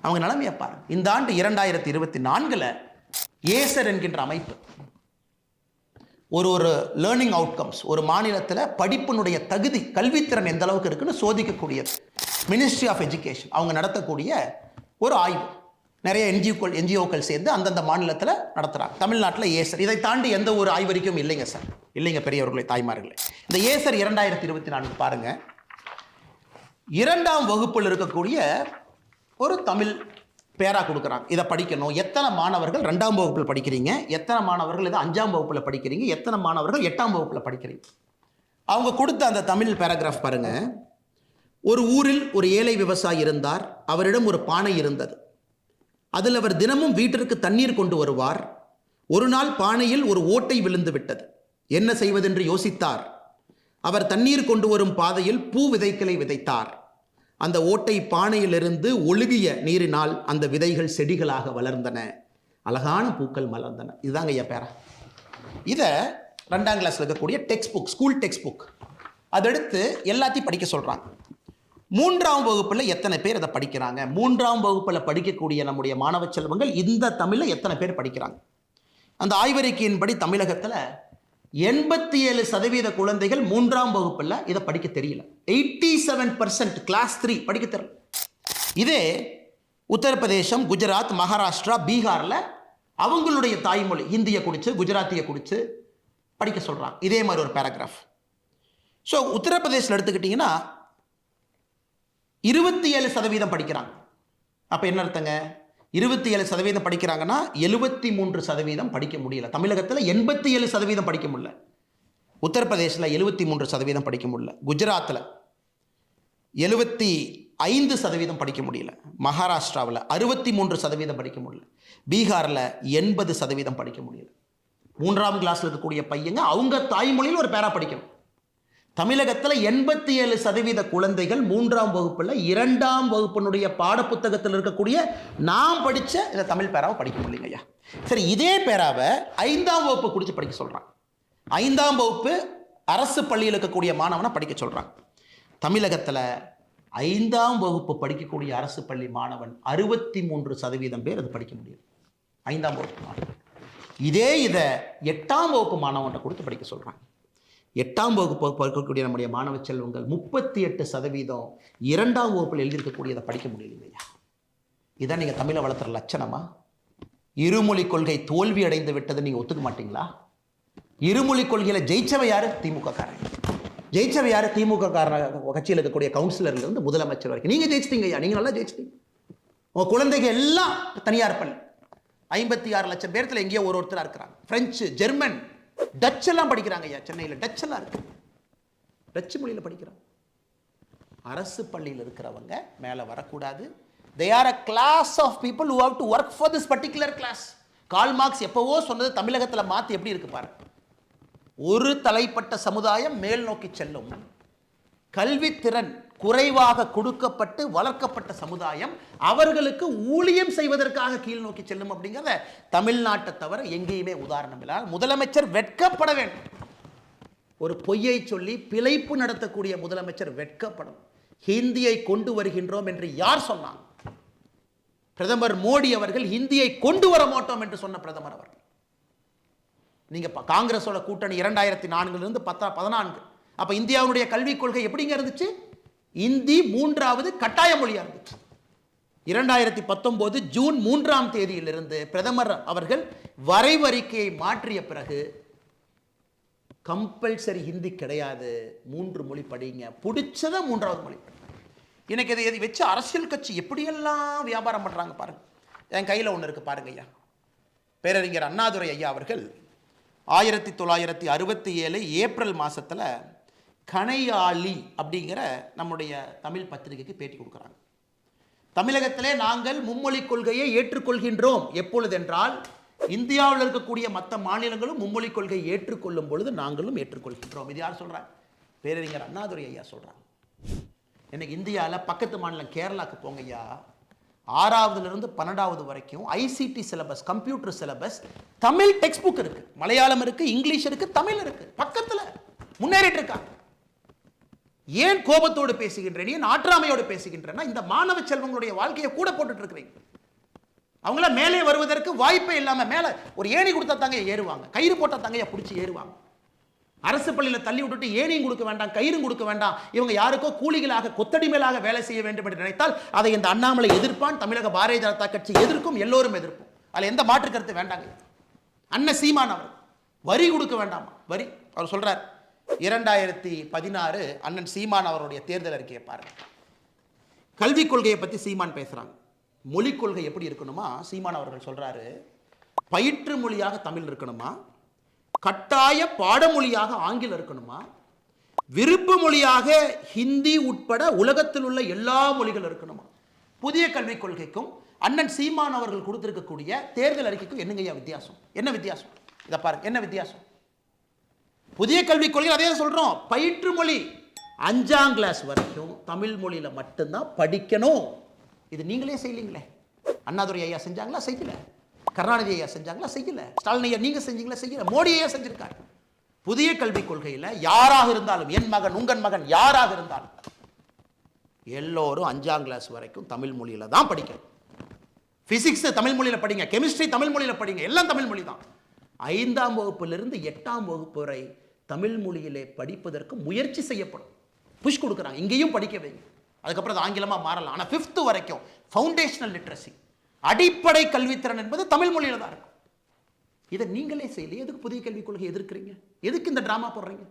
அவங்க நிலைமையை பாருங்க. இந்த ஆண்டு 2024 ஏசர் என்கின்ற அமைப்பு ஒரு லேர்னிங் அவுட்கம்ஸ், ஒரு மாநிலத்தில் படிப்பினுடைய தகுதி, கல்வித்திறன் எந்த அளவுக்கு இருக்குன்னு சோதிக்கக்கூடியது. மினிஸ்ட்ரி ஆஃப் எஜுகேஷன் அவங்க நடத்தக்கூடிய ஒரு ஆய்வு. நிறைய என்ஜிஓக்கள் சேர்ந்து அந்தந்த மாநிலத்தில் நடத்துகிறாங்க. தமிழ்நாட்டில் ஏசர். இதை தாண்டி எந்த ஒரு ஆய்வறிக்கையும் இல்லைங்க சார், இல்லைங்க பெரியவர்களே, தாய்மார்களே. இந்த ஏசர் 2024 பாருங்க, 2ஆம் வகுப்பில் இருக்கக்கூடிய ஒரு தமிழ் பேரா கொடுக்குறாங்க. இதை படிக்கணும். எத்தனை மாணவர்கள் 2ஆம் வகுப்பில் படிக்கிறீங்க, எத்தனை மாணவர்கள் இதை 5ஆம் வகுப்பில் படிக்கிறீங்க, எத்தனை மாணவர்கள் 8ஆம் வகுப்பில் படிக்கிறீங்க. அவங்க கொடுத்த அந்த தமிழ் பேராகிராஃப் பாருங்க. ஒரு ஊரில் ஒரு ஏழை விவசாயி இருந்தார். அவரிடம் ஒரு பானை இருந்தது. அதில் அவர் தினமும் வீட்டிற்கு தண்ணீர் கொண்டு வருவார். ஒரு நாள் பானையில் ஒரு ஓட்டை விழுந்து விட்டது. என்ன செய்வதென்று யோசித்தார். அவர் தண்ணீர் கொண்டு வரும் பாதையில் பூ விதைகளை விதைத்தார். அந்த ஓட்டை பானையிலிருந்து ஒழுகிய நீரினால் அந்த விதைகள் செடிகளாக வளர்ந்தன. அழகான பூக்கள் மலர்ந்தன. இதுதாங்க ஐயா பேரா. இதை 2ஆம் கிளாஸில் இருக்கக்கூடிய text book, school text book, அதெடுத்து எல்லாத்தையும் படிக்க சொல்கிறாங்க. 3ஆம் வகுப்பில் எத்தனை பேர் இதை படிக்கிறாங்க? 3ஆம் வகுப்பில் படிக்கக்கூடிய நம்முடைய மாணவ செல்வங்கள் இந்த தமிழில் எத்தனை பேர் படிக்கிறாங்க? அந்த ஆய்வறிக்கையின்படி தமிழகத்தில் 87% குழந்தைகள் 3ஆம் வகுப்பில் இதை படிக்க தெரியல. 87% கிளாஸ் 3 படிக்க தெரியல. இதே உத்தரப்பிரதேசம், குஜராத், மகாராஷ்டிரா, பீகாரில் அவங்களுடைய தாய்மொழி ஹிந்தியை குடிச்சு, குஜராத்தியை குடிச்சு படிக்க சொல்கிறாங்க. இதே மாதிரி ஒரு பேராகிராஃப். ஸோ உத்தரப்பிரதேசில் எடுத்துக்கிட்டிங்கன்னா 27% படிக்கிறாங்க. அப்போ என்ன அர்த்தங்க? 27% படிக்கிறாங்கன்னா 73% படிக்க முடியல. தமிழகத்தில் 87% படிக்க முடியல. உத்தரப்பிரதேசில் 73% படிக்க முடியல. குஜராத்தில் 75% படிக்க முடியல. மகாராஷ்டிராவில் 63% படிக்க முடியல. பீகாரில் 80% படிக்க முடியல. 3ஆம் கிளாஸில் இருக்கக்கூடிய பையங்க அவங்க தாய்மொழியில் ஒரு பேரா படிக்கணும். தமிழகத்தில் 87% குழந்தைகள் 3ஆம் வகுப்பில் 2ஆம் வகுப்பினுடைய பாடப்புத்தகத்தில் இருக்கக்கூடிய நாம் படித்த இந்த தமிழ் பேராவை படிக்க முடியலைங்க ஐயா. சரி, இதே பேராவை 5ஆம் வகுப்பு குடிச்சு படிக்க சொல்கிறாங்க. 5ஆம் வகுப்பு அரசு பள்ளியில் இருக்கக்கூடிய மாணவனை படிக்க சொல்கிறாங்க. தமிழகத்தில் 5ஆம் வகுப்பு படிக்கக்கூடிய அரசு பள்ளி மாணவன் 63% பேர் அது படிக்க முடியும். 5ஆம் வகுப்பு மாணவன். இதை 8ஆம் வகுப்பு மாணவன்கிட்ட கொடுத்து படிக்க சொல்கிறாங்க. 8ஆம் வகுப்பு படிக்கக்கூடிய நம்முடைய மாணவ செல்வங்கள் 38% 2ஆம் வகுப்பில் எழுதியிருக்கக்கூடியதை படிக்க முடியலைங்கய்யா. இதான் நீங்கள் தமிழை வளர்த்துற லட்சணமா? இருமொழி கொள்கை தோல்வி அடைந்து விட்டதை நீங்கள் ஒத்துக்க மாட்டீங்களா? இருமொழி கொள்கையில் ஜெயிச்சவை யாரு? திமுக காரன். ஜெயிச்சவை யாரு? திமுக காரன் கட்சியில் இருக்கக்கூடிய கவுன்சிலர்லேருந்து முதலமைச்சர் வரைக்கும் நீங்கள் ஜெயிச்சிட்டீங்க ஐயா. நீங்கள் நல்லா ஜெயிச்சிட்டீங்க. உங்கள் குழந்தைகள் எல்லாம் தனியார் பள்ளி. 56 லட்சம் பேர்த்தில் எங்கேயோ ஒருத்தராக இருக்கிறாங்க. பிரெஞ்சு, ஜெர்மன், டச் எல்லாம் படிக்கிறாங்க ஐயா. சென்னையில் டச் எல்லாம் இருக்கு. டச்சு மொழியில் படிக்கிறாங்க. அரசு பள்ளியில் இருக்கிறவங்க மேலே வரக்கூடாது. they are a class of people who have to work for this particular class. Karl Marx எப்பவோ சொன்னது தமிழகத்தில் மாற்றி எப்படி இருக்கு பாரு. ஒரு தலைப்பட்ட சமுதாயம் மேல் நோக்கி செல்லும். கல்வித்திறன் குறைவாக கொடுக்கப்பட்டு வளர்க்கப்பட்ட சமுதாயம் அவர்களுக்கு ஊழியம் செய்வதற்காக கீழ் நோக்கி செல்லும் அப்படிங்கிறத தமிழ்நாட்டை தவிர எங்கேயுமே உதாரணம் இல்லை. முதலமைச்சர் வெட்கப்பட வேண்டும். ஒரு பொய்யை சொல்லி பிழைப்பு நடத்தக்கூடிய முதலமைச்சர் வெட்கப்படும். ஹிந்தியை கொண்டு வருகின்றோம் என்று யார் சொன்னாங்க? பிரதமர் மோடி அவர்கள் ஹிந்தியை கொண்டு வர மாட்டோம் என்று சொன்ன பிரதமர் அவர்கள். நீங்க காங்கிரஸோட கூட்டணி 2004 14 அப்ப இந்தியாவுடைய கல்விக் கொள்கை எப்படிங்க இருந்துச்சு? இந்தி 3வது கட்டாய மொழியா இருந்துச்சு. 2019 ஜூன் 3ஆம் தேதியிலிருந்து பிரதமர் அவர்கள் வரைவறிக்கையை மாற்றிய பிறகு கம்பல்சரி ஹிந்தி கிடையாது, 3 மொழி படிங்க, பிடிச்சத 3வது மொழி படிங்க. எனக்கு இதை வச்சு அரசியல் கட்சி எப்படியெல்லாம் வியாபாரம் பண்றாங்க பாருங்க. என் கையில் ஒன்று இருக்கு பாருங்க ஐயா. பேரறிஞர் அண்ணாதுரை ஐயா அவர்கள் 1967 ஏப்ரல் மாசத்துல கணையாளி அப்படிங்கிற நம்முடைய தமிழ் பத்திரிகைக்கு பேட்டி கொடுக்குறாங்க. தமிழகத்திலே நாங்கள் மும்மொழி கொள்கையை ஏற்றுக்கொள்கின்றோம். எப்பொழுது என்றால் இந்தியாவில் இருக்கக்கூடிய மற்ற மாநிலங்களும் மும்மொழி கொள்கையை ஏற்றுக்கொள்ளும் பொழுது நாங்களும் ஏற்றுக்கொள்கின்றோம். இது யார் சொல்றாங்க? பேரறிஞர் அண்ணாதுரை ஐயா சொல்றாங்க. இன்னைக்கு இந்தியாவில் பக்கத்து மாநிலம் கேரளாக்கு போங்க ஐயா, 6வதுலேருந்து 12வது வரைக்கும் ICT syllabus, computer syllabus, Tamil text book இருக்கு, மலையாளம் இருக்கு, இங்கிலீஷ் இருக்கு, தமிழ் இருக்கு, பக்கத்தில் முன்னேறிட்டு இருக்காங்க. ஏன் கோபத்தோடு பேசுகின்றேன், ஏன் ஆற்றாமையோடு பேசுகின்றேன்னா இந்த மாணவ செல்வங்களுடைய வாழ்க்கையை கூட போட்டுட்டு இருக்கிறீங்க. அவங்கள மேலே வருவதற்கு வாய்ப்பே இல்லாம மேல ஒரு ஏணி கொடுத்தா தாங்க ஏறுவாங்க, கயிறு போட்டா தாங்க பிடிச்சி ஏறுவாங்க. அரசு பள்ளியில் தள்ளி விட்டுட்டு ஏணியும் கொடுக்க வேண்டாம், கயிறும் கொடுக்க வேண்டாம், இவங்க யாருக்கோ கூலிகளாக கொத்தடிமைகளாக வேலை செய்ய வேண்டும் என்று நினைத்தால் அதை இந்த அண்ணாமலை எதிர்ப்பான், தமிழக பாரதிய ஜனதா கட்சி எதிர்க்கும், எல்லோரும் எதிர்ப்போம். அதில் எந்த மாற்று கருத்து வேண்டாங்க. அண்ணன் சீமான் அவர் வரி கொடுக்க வேண்டாமா, வரி அவர் சொல்றார். 2016 அண்ணன் சீமான் அவருடைய தேர்தல் அறிக்கையை பாருங்க. கல்விக் கொள்கையை பத்தி சீமான் பேசுறாங்க. மொழிக் கொள்கை எப்படி இருக்கணுமா, சீமான் அவர்கள் சொல்றாரு, பயிற்று மொழியாக தமிழ் இருக்கணுமா, கட்டாய பாடமொழியாக ஆங்கிலம் இருக்கணுமா, விருப்ப மொழியாக ஹிந்தி உட்பட உலகத்தில் உள்ள எல்லா மொழிகள் இருக்கணுமா. புதிய கல்விக் கொள்கைக்கும் அண்ணன் சீமான் அவர்கள் கொடுத்திருக்கக்கூடிய தேர்தல் அறிக்கைக்கும் என்னங்கய்யா வித்தியாசம்? என்ன வித்தியாசம்? இதை பாருங்க, என்ன வித்தியாசம்? புதிய கல்விக் கொள்கை அதே சொல்றோம், பயிற்று மொழி 5ஆம் கிளாஸ் வரைக்கும் தமிழ் மொழியில மட்டும்தான் படிக்கணும். இது நீங்களே செய்யலீங்களே. அண்ணாதுரை ஐயா செஞ்சாங்களா? செய்யல. கருணாநிதி ஐயா செஞ்சாங்களா? செய்யல. ஸ்டாலின் ஐயா நீங்க செஞ்சீங்களா? செய்யல. மோடி ஐயா செஞ்சிருக்காரு. புதிய கல்விக் கொள்கையில் யாராக இருந்தாலும், என் மகன் உங்கள் மகன் யாராக இருந்தாலும் எல்லோரும் 5ஆம் கிளாஸ் வரைக்கும் தமிழ் மொழியில தான் படிக்கணும். பிசிக்ஸ் தமிழ் மொழியில படிங்க, கெமிஸ்ட்ரி தமிழ் மொழியில படிங்க, எல்லாம் தமிழ் மொழி தான். 5ஆம் வகுப்பிலிருந்து 8ஆம் வகுப்பு வரை தமிழ் மொழியிலே படிப்பதற்கு முயற்சி செய்யப்படும். புஷ் கொடுக்குறாங்க, இங்கேயும் படிக்க வைங்க. அதுக்கப்புறம் அது ஆங்கிலமாக மாறலாம். ஆனால் 5th வரைக்கும் ஃபவுண்டேஷனல் லிட்ரஸி, அடிப்படை கல்வித்திறன் என்பது தமிழ் மொழியில தான் இருக்கும். இதை நீங்களே செய்யல. எதுக்கு புதிய கல்விக் கொள்கை எதிர்க்கிறீங்க? எதுக்கு இந்த டிராமா போடுறீங்க?